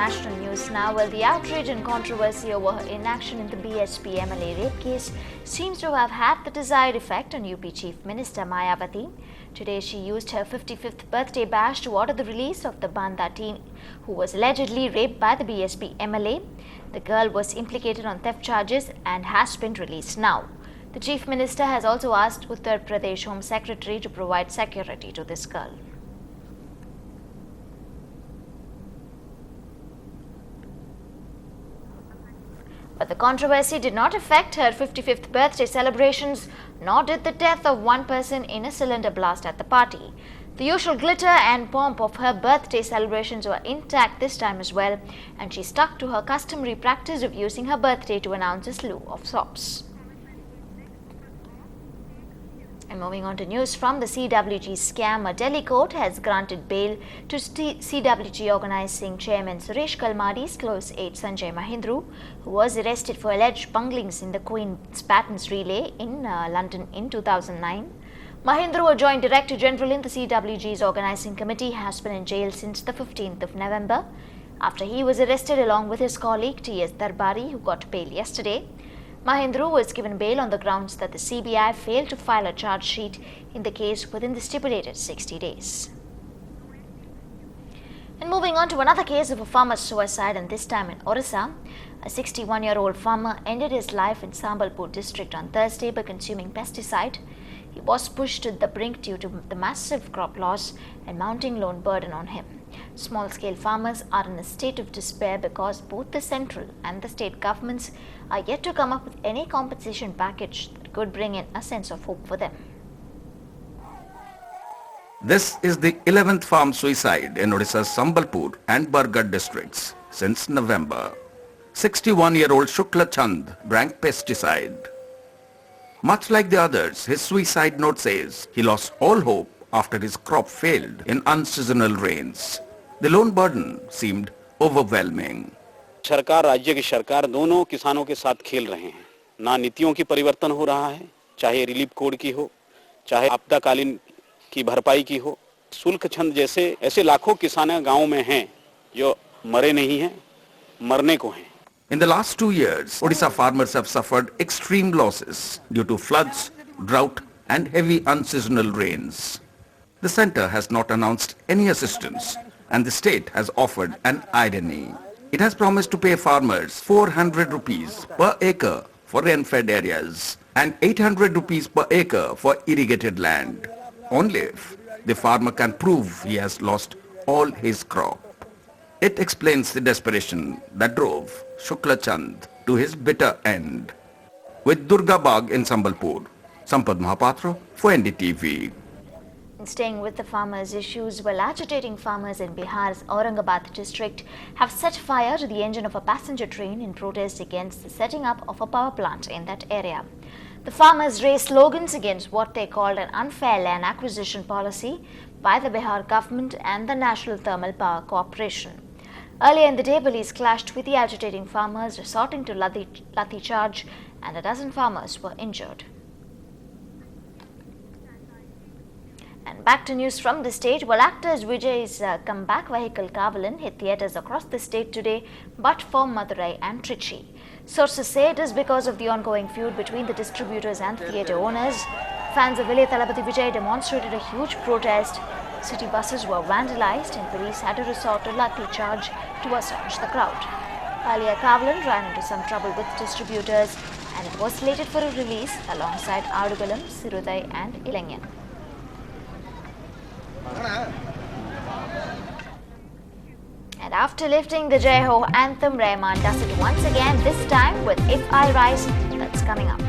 national news now. Well, the outrage and controversy over her inaction in the BSP MLA rape case seems to have had the desired effect on UP Chief Minister Mayawati. Today, she used her 55th birthday bash to order the release of the Banda teen who was allegedly raped by the BSP MLA. The girl was implicated on theft charges and has been released now. The Chief Minister has also asked Uttar Pradesh Home Secretary to provide security to this girl. But the controversy did not affect her 55th birthday celebrations, nor did the death of one person in a cylinder blast at the party. The usual glitter and pomp of her birthday celebrations were intact this time as well, and she stuck to her customary practice of using her birthday to announce a slew of sops. And moving on to news from the CWG scam, a Delhi court has granted bail to CWG organizing chairman Suresh Kalmadi's close aide Sanjay Mahindru, who was arrested for alleged bunglings in the Queen's Patents Relay in London in 2009. Mahindru, a joint director general in the CWG's organizing committee, has been in jail since the 15th of November after he was arrested along with his colleague T.S. Darbari, who got bail yesterday. Mahindru was given bail on the grounds that the CBI failed to file a charge sheet in the case within the stipulated 60 days. And moving on to another case of a farmer's suicide, and this time in Orissa. A 61-year-old farmer ended his life in Sambalpur district on Thursday by consuming pesticide. He was pushed to the brink due to the massive crop loss and mounting loan burden on him. Small-scale farmers are in a state of despair because both the central and the state governments are yet to come up with any compensation package that could bring in a sense of hope for them. This is the 11th farm suicide in Odisha's Sambalpur and Bargarh districts since November. 61-year-old Shukla Chand drank pesticide. Much like the others, his suicide note says he lost all hope after his crop failed in unseasonal rains. The loan burden seemed overwhelming. सरकार राज्य की सरकार दोनों किसानों के साथ खेल रहे हैं। ना नीतियों की परिवर्तन हो रहा है, चाहे रिलीफ कोड की हो, चाहे आपदाकालीन की भरपाई की हो। शुल्क छंद जैसे ऐसे लाखों किसान गांव में हैं जो मरे नहीं हैं, मरने को हैं। In the last 2 years, Odisha farmers have suffered extreme losses due to floods, drought and heavy unseasonal rains. The centre has not announced any assistance and the state has offered an irony. It has promised to pay farmers 400 rupees per acre for rain-fed areas and 800 rupees per acre for irrigated land, only if the farmer can prove he has lost all his crop. It explains the desperation that drove Shukla Chand to his bitter end. With Durga Bagh in Sambalpur, Sampad Mahapatra for Ndtv. Staying with the farmers' issues, while agitating farmers in Bihar's Aurangabad district have set fire to the engine of a passenger train in protest against the setting up of a power plant in that area. The farmers raised slogans against what they called an unfair land acquisition policy by the Bihar government and the National Thermal Power Corporation. Earlier in the day, police clashed with the agitating farmers, resorting to lathi charge, and a dozen farmers were injured. And back to news from the state. Well, actors Vijay's comeback vehicle Kavalan hit theatres across the state today, but for Madurai and Trichy. Sources say it is because of the ongoing feud between the distributors and the theatre owners. Fans of Vile Thalapathy Vijay demonstrated a huge protest. City buses were vandalized and police had to resort to lathi charge to assuage the crowd. Earlier, Kavalan ran into some trouble with distributors and it was slated for a release alongside Adugalam, Sirudai and Ilangan. And after lifting the Jai Ho anthem, Rahman does it once again, this time with If I Rise. That's coming up.